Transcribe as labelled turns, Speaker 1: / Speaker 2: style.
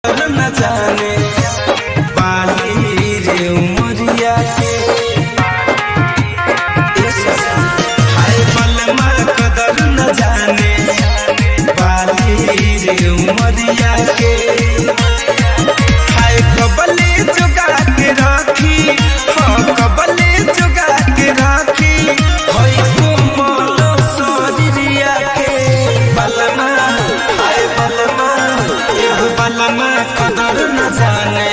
Speaker 1: न जाने बाली रे उमरिया के हाय बलमा कदर न जाने बाली रे उमरिया के हाय कबले जुगा के राखी हाँ कबले जुगा के राखी हाय कोमल शरीरिया के बलमा हाय बलमा एगो बलमा कदर न जाने